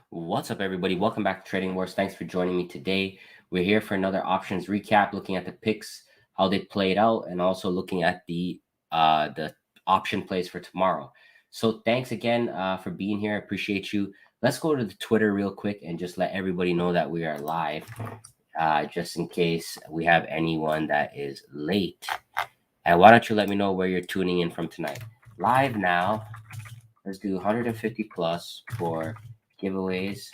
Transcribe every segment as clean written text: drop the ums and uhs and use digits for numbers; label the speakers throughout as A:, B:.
A: What's up, everybody? Welcome back to Trading Wars. Thanks for joining me today. We're here for another options recap, looking at the picks, how they played out, and also looking at the option plays for tomorrow. So thanks again for being here. I appreciate you. Let's go to the Twitter real quick and just let everybody know that we are live, just in case we have anyone that is late. And why don't you let me know where you're tuning in from tonight? Live now. Let's do 150 plus for giveaways.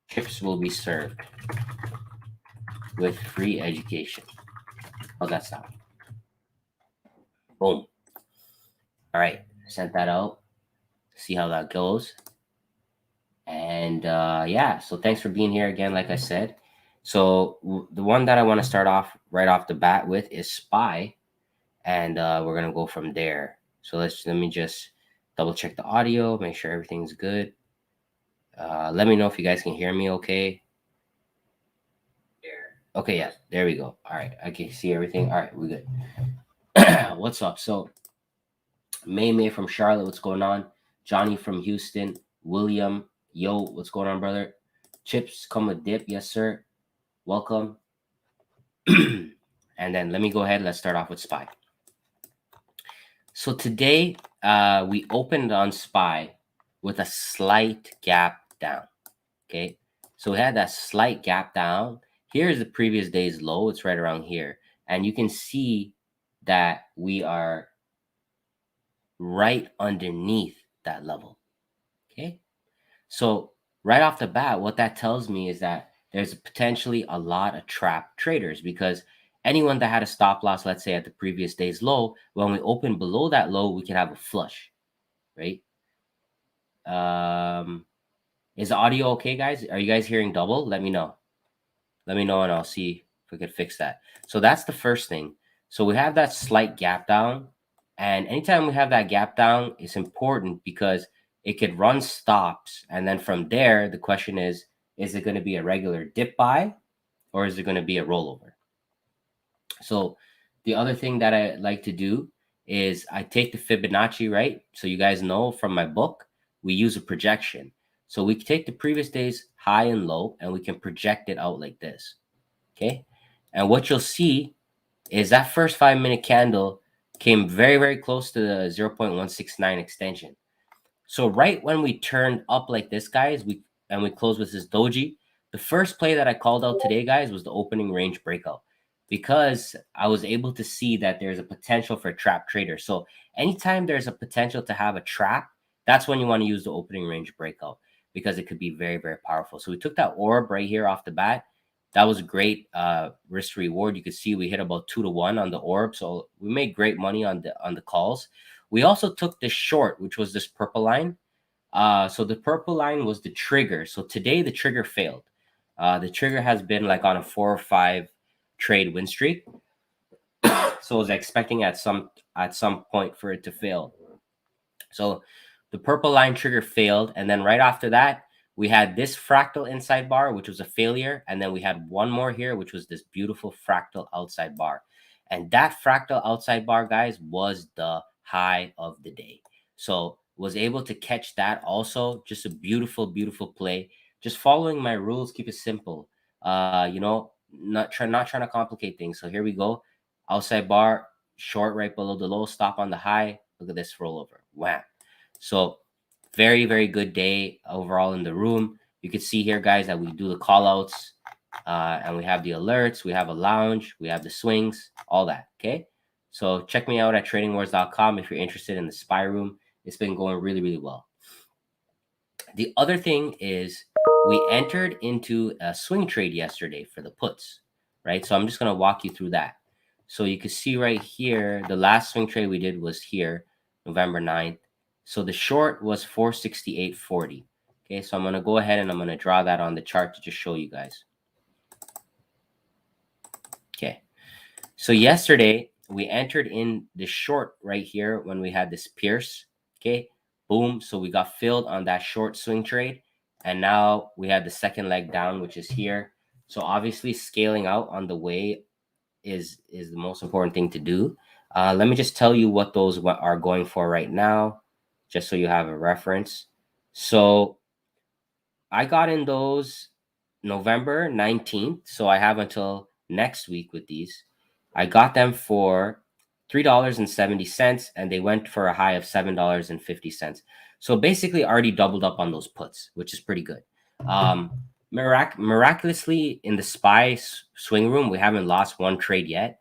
A: Chips will be served with free education. How's that sound? Boom. All right, sent that out. See how that goes. And yeah, so thanks for being here again, like I said. So the one that I want to start off right off the bat with is SPY, and we're gonna go from there. So let me just double check the audio, make sure everything's good. Let me know if you guys can hear me okay. Okay, yeah, there we go. All right, I can see everything. All right, we're good. What's up? So May from Charlotte, what's going on? Johnny from Houston, William, yo, what's going on, brother? Chips come with dip, yes, sir. Welcome. And then let me go ahead. Let's start off with SPY. So today we opened on SPY with a slight gap down. Okay, so we had that slight gap down. Here's the previous day's low. It's right around here, and you can see that we are right underneath that level. Okay, so right off the bat, what that tells me is that there's potentially a lot of trap traders, because anyone that had a stop loss, let's say at the previous day's low, when we open below that low, we can have a flush, right? Is the audio okay, guys? Are you guys hearing double? Let me know. Let me know, and I'll see if we could fix that. So that's the first thing. So we have that slight gap down, and anytime we have that gap down, it's important because it could run stops, and then from there, the question is it going to be a regular dip buy, or is it going to be a rollover? So the other thing that I like to do is I take the Fibonacci, right? So you guys know from my book, we use a projection. So we take the previous day's high and low, and we can project it out like this. Okay. And what you'll see is that first 5-minute candle came very, very close to the 0.169 extension. So right when we turned up like this, guys, we closed with this doji. The first play that I called out today, guys, was the opening range breakout, because I was able to see that there's a potential for a trap trader. So anytime there's a potential to have a trap, that's when you want to use the opening range breakout, because it could be very, very powerful. So we took that orb right here off the bat. That was a great risk reward. You could see we hit about 2-1 on the orb. So we made great money on the calls. We also took the short, which was this purple line. So the purple line was the trigger. So today the trigger failed. The trigger has been like on a 4 or 5 trade win streak. So I was expecting at some point for it to fail. So the purple line trigger failed, and then right after that, we had this fractal inside bar, which was a failure, and then we had one more here, which was this beautiful fractal outside bar. And that fractal outside bar, guys, was the high of the day. So was able to catch that also. Just a beautiful, beautiful play. Just following my rules, keep it simple. Not trying to complicate things. So here we go. Outside bar, short right below the low, stop on the high. Look at this rollover. Wham. So very, very good day overall in the room. You can see here, guys, that we do the call outs, and we have the alerts, we have a lounge, we have the swings, all that. Okay. So check me out at tradingwars.com if you're interested in the SPY room. It's been going really, really well. The other thing is we entered into a swing trade yesterday for the puts, right? So I'm just going to walk you through that. So you can see right here, the last swing trade we did was here, November 9th. So the short was 468.40. Okay, so I'm going to go ahead and I'm going to draw that on the chart to just show you guys. Okay, so yesterday we entered in the short right here when we had this pierce. Okay, boom. So we got filled on that short swing trade. And now we have the second leg down, which is here. So obviously scaling out on the way is the most important thing to do. Let me just tell you what those are going for right now, just so you have a reference. So I got in those November 19th. So I have until next week with these. I got them for $3.70 and they went for a high of $7.50. So basically already doubled up on those puts, which is pretty good. Miraculously in the SPY swing room, we haven't lost one trade yet,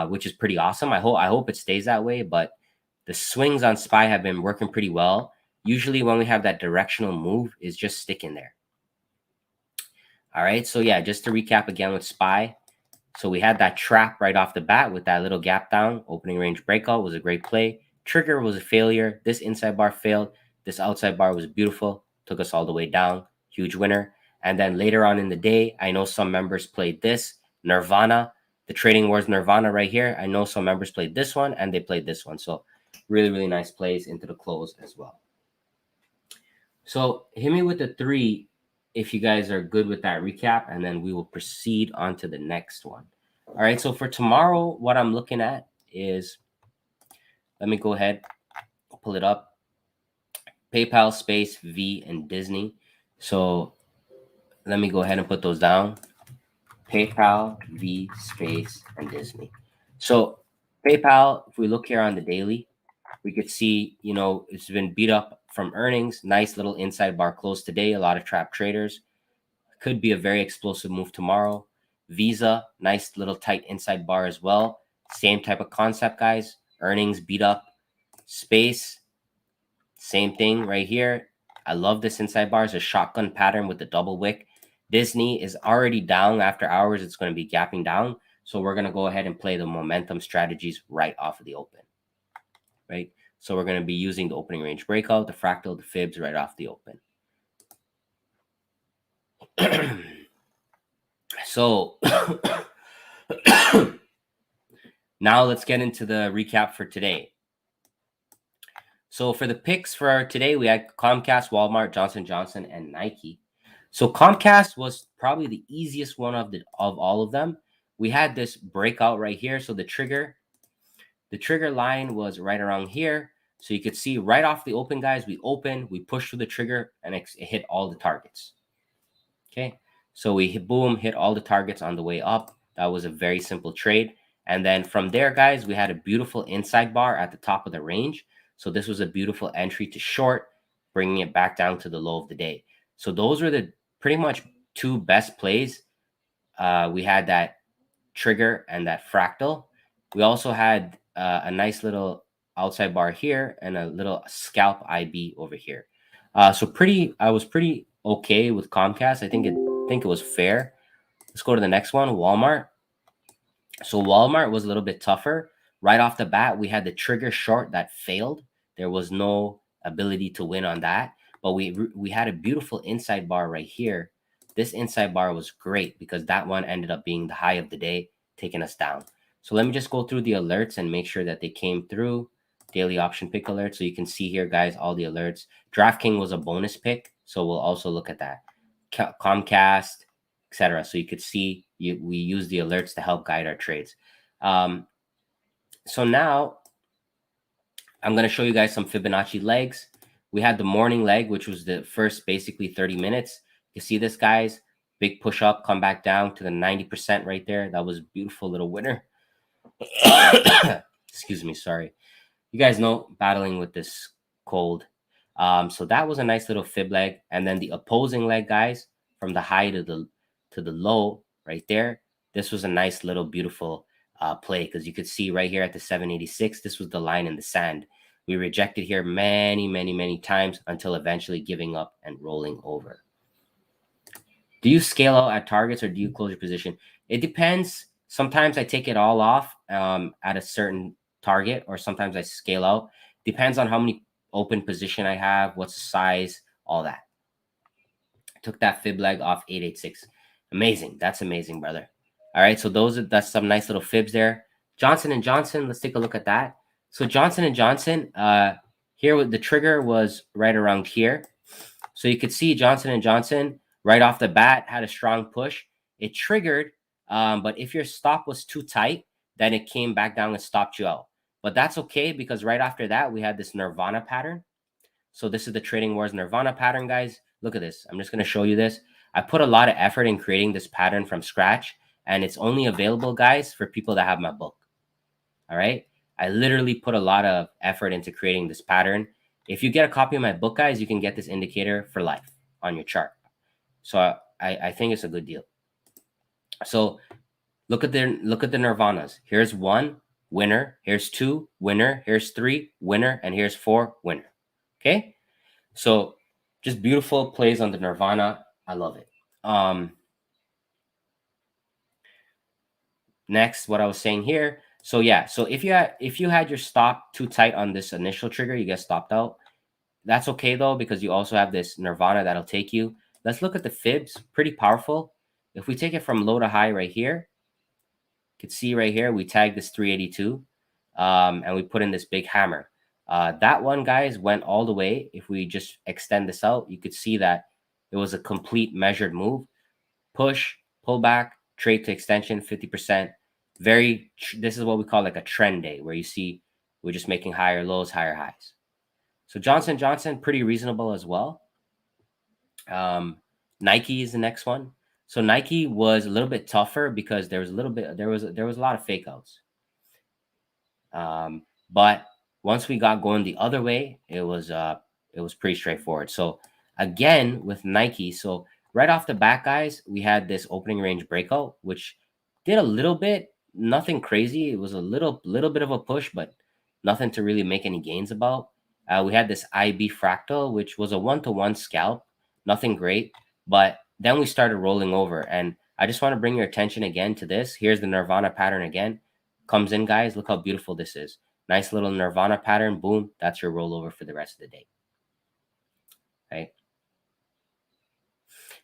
A: which is pretty awesome. I hope it stays that way, but the swings on SPY have been working pretty well. Usually when we have that directional move is just sticking there. All right, so yeah, just to recap again with SPY. So we had that trap right off the bat with that little gap down. Opening range breakout was a great play. Trigger was a failure. This inside bar failed. This outside bar was beautiful. Took us all the way down. Huge winner. And then later on in the day, I know some members played this. Nirvana. The Trading Wars Nirvana right here. I know some members played this one and they played this one. So really, really nice plays into the close as well. So hit me with the 3 if you guys are good with that recap, and then we will proceed on to the next one. All right, so for tomorrow, what I'm looking at is, let me go ahead, pull it up. PayPal, Space, V, and Disney. So let me go ahead and put those down. PayPal, V, Space, and Disney. So PayPal, if we look here on the daily, we could see, it's been beat up from earnings. Nice little inside bar close today. A lot of trap traders. Could be a very explosive move tomorrow. Visa, nice little tight inside bar as well. Same type of concept, guys. Earnings beat up. Space, same thing right here. I love this inside bar. It's a shotgun pattern with the double wick. Disney is already down after hours. It's going to be gapping down. So we're going to go ahead and play the momentum strategies right off of the open. Right? So we're going to be using the opening range breakout, the fractal, the fibs right off the open. So now let's get into the recap for today. So for the picks for today, we had Comcast, Walmart, Johnson & Johnson, and Nike. So Comcast was probably the easiest one of all of them. We had this breakout right here. So the trigger line was right around here. So you could see right off the open, guys, we opened, we pushed through the trigger, and it hit all the targets. Okay, so we hit all the targets on the way up. That was a very simple trade. And then from there, guys, we had a beautiful inside bar at the top of the range. So this was a beautiful entry to short, bringing it back down to the low of the day. So those were the pretty much 2 best plays. We had that trigger and that fractal. We also had a nice little outside bar here and a little scalp IB over here. I was pretty okay with Comcast. I think it was fair. Let's go to the next one, Walmart. So Walmart was a little bit tougher. Right off the bat, we had the trigger short that failed. There was no ability to win on that, but we had a beautiful inside bar right here. This inside bar was great because that one ended up being the high of the day, taking us down. So let me just go through the alerts and make sure that they came through. Daily option pick alert. So you can see here, guys, all the alerts. DraftKings was a bonus pick, so we'll also look at that. Comcast, etc. So you could see we use the alerts to help guide our trades. So now I'm going to show you guys some Fibonacci legs. We had the morning leg, which was the first basically 30 minutes. You see this, guys, big push up, come back down to the 90% right there. That was a beautiful little winner. Excuse me, sorry. You guys know, battling with this cold. So that was a nice little fib leg. And then the opposing leg, guys, from the high to the low right there. This was a nice little beautiful play because you could see right here at the 786, this was the line in the sand. We rejected here many, many, many times until eventually giving up and rolling over. Do you scale out at targets or do you close your position? It depends. Sometimes I take it all off at a certain target, or sometimes I scale out. Depends on how many open position I have, what's the size, all that. I took that fib leg off 886. Amazing. That's amazing, brother. All right, so that's some nice little fibs there. Johnson & Johnson, let's take a look at that. So Johnson & Johnson, here the trigger was right around here. So you could see Johnson & Johnson right off the bat had a strong push. It triggered, but if your stop was too tight, then it came back down and stopped you out. But that's okay because right after that, we had this Nirvana pattern. So this is the Trading Wars Nirvana pattern, guys. Look at this. I'm just going to show you this. I put a lot of effort in creating this pattern from scratch, and it's only available, guys, for people that have my book. All right. I literally put a lot of effort into creating this pattern. If you get a copy of my book, guys, you can get this indicator for life on your chart. So I think it's a good deal. So look at the Nirvanas. Here's 1 winner. Here's 2 winner. Here's 3 winner, and here's 4 winner. Okay. So just beautiful plays on the Nirvana. I love it. Next, what I was saying here. So yeah, so if you had your stop too tight on this initial trigger, you get stopped out. That's okay though, because you also have this Nirvana that'll take you. Let's look at the fibs. Pretty powerful. If we take it from low to high right here, you can see right here we tag this 382, and we put in this big hammer. That one, guys, went all the way. If we just extend this out, you could see that it was a complete measured move. Push, pull back, trade to extension, 50%. This is what we call like a trend day, where you see we're just making higher lows, higher highs. So Johnson & Johnson, pretty reasonable as well. Nike is the next one. So Nike was a little bit tougher because there was a lot of fake outs. But once we got going the other way, it was pretty straightforward. So again with Nike, so right off the bat, guys, we had this opening range breakout, which did a little bit, nothing crazy. It was a little bit of a push, but nothing to really make any gains about. We had this IB fractal, which was a 1-to-1 scalp, nothing great, but then we started rolling over. And I just want to bring your attention again to this. Here's the Nirvana pattern again. Comes in, guys. Look how beautiful this is. Nice little Nirvana pattern. Boom. That's your rollover for the rest of the day. Right?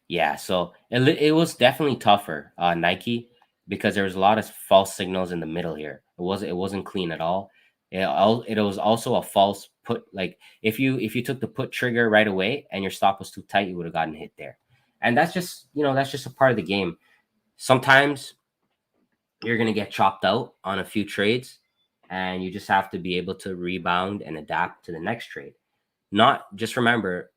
A: Yeah, so it was definitely tougher, Nike, because there was a lot of false signals in the middle here. It wasn't clean at all. It was also a false put. Like if you took the put trigger right away and your stop was too tight, you would have gotten hit there. And that's just a part of the game. Sometimes you're gonna get chopped out on a few trades, and you just have to be able to rebound and adapt to the next trade. Not just remember,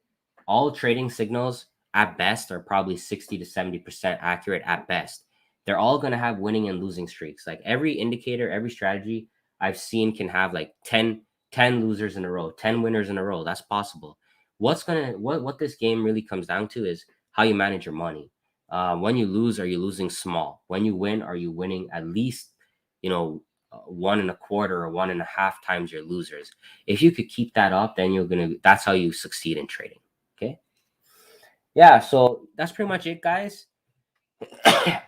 A: all trading signals at best are probably 60 to 70% accurate at best. They're all going to have winning and losing streaks. Like every indicator, every strategy I've seen can have like 10 losers in a row, 10 winners in a row. That's possible. What this game really comes down to is how you manage your money. When you lose, are you losing small? When you win, are you winning at least, 1.25 or 1.5 times your losers? If you could keep that up, then that's how you succeed in trading. Okay. Yeah. So that's pretty much it, guys. I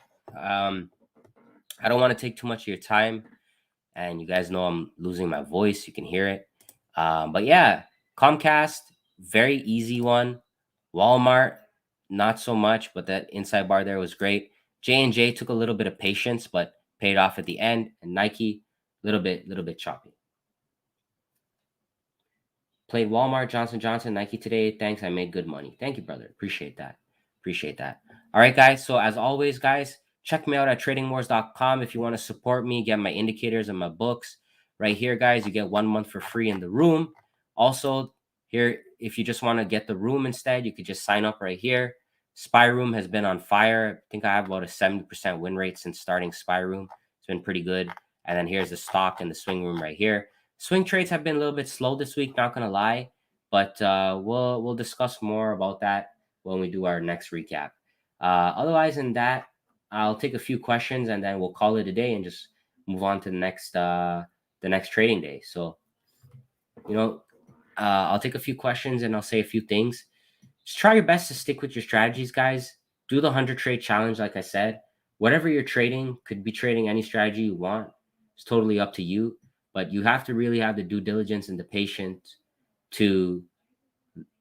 A: don't want to take too much of your time, and you guys know I'm losing my voice. You can hear it. But yeah, Comcast, very easy one. Walmart, not so much, but that inside bar there was great. J&J took a little bit of patience, but paid off at the end. And Nike, little bit choppy. Played Walmart, Johnson & Johnson, Nike today. Thanks. I made good money. Thank you, brother. Appreciate that. All right, guys. So as always, guys, check me out at tradingwars.com if you want to support me, get my indicators and my books. Right here, guys, you get 1 month for free in the room. Also, here, if you just want to get the room instead, you could just sign up right here. Spy Room has been on fire. I think I have about a 70% win rate since starting Spy Room. It's been pretty good. And then here's the stock and the swing room right here. Swing trades have been a little bit slow this week, not gonna lie, but we'll discuss more about that when we do our next recap. Otherwise than that, I'll take a few questions and then we'll call it a day and just move on to the next trading day. So, I'll take a few questions and I'll say a few things. Just try your best to stick with your strategies, guys. Do the 100 trade challenge, like I said. Whatever you're trading, could be trading any strategy you want. It's totally up to you. But you have to really have the due diligence and the patience to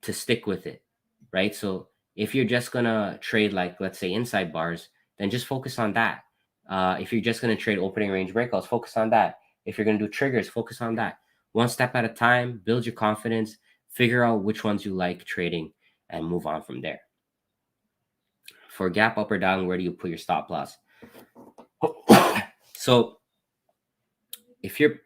A: stick with it, right? So if you're just gonna trade, like, let's say inside bars, then just focus on that. If you're just gonna trade opening range breakouts, focus on that. If you're gonna do triggers, focus on that. One step at a time, build your confidence, figure out which ones you like trading, and move on from there. For gap up or down, where do you put your stop loss? So if you're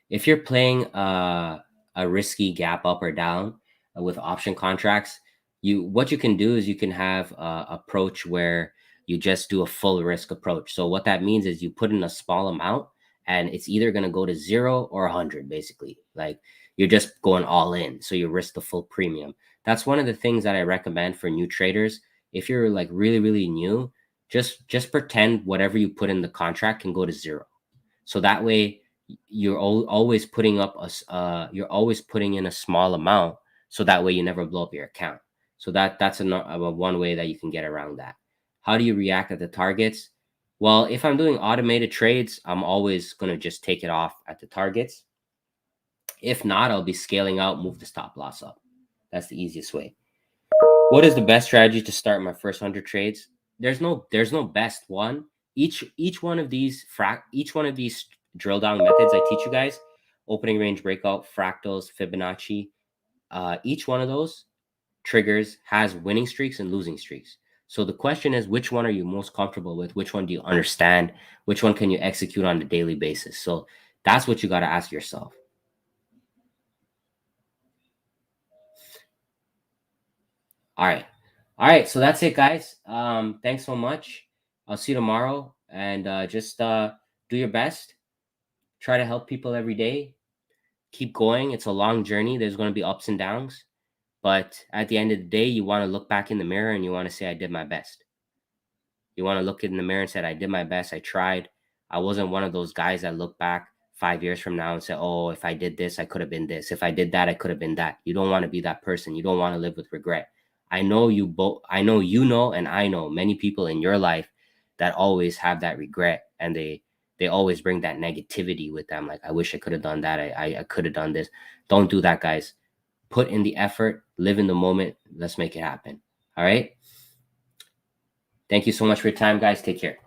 A: if you're playing a risky gap up or down with option contracts, what you can do is you can have a approach where you just do a full risk approach. So what that means is you put in a small amount and it's either going to go to 0 or 100, basically. Like you're just going all in. So you risk the full premium. That's one of the things that I recommend for new traders. If you're like really, really new, just pretend whatever you put in the contract can go to 0. So that way you're always putting up you're always putting in a small amount. So that way you never blow up your account. So that's one way that you can get around that. How do you react at the targets? Well, if I'm doing automated trades, I'm always going to just take it off at the targets. If not, I'll be scaling out, move the stop loss up. That's the easiest way. What is the best strategy to start my first 100 trades? There's no best one. Each one of these drill down methods I teach you guys, opening range breakout, fractals, Fibonacci, each one of those triggers has winning streaks and losing streaks. So the question is, which one are you most comfortable with? Which one do you understand? Which one can you execute on a daily basis? So that's what you got to ask yourself. All right. So that's it, guys. Thanks so much. I'll see you tomorrow, and just do your best. Try to help people every day. Keep going. It's a long journey. There's going to be ups and downs, but at the end of the day, you want to look back in the mirror and you want to say, I did my best. You want to look in the mirror and say, I did my best. I tried. I wasn't one of those guys that look back 5 years from now and say, oh, if I did this, I could have been this. If I did that, I could have been that. You don't want to be that person. You don't want to live with regret. I know you both. I know you know, and I know many people in your life that always have that regret, and they always bring that negativity with them. Like, I wish I could have done that. I could have done this. Don't do that, guys. Put in the effort. Live in the moment. Let's make it happen. All right. Thank you so much for your time, guys. Take care.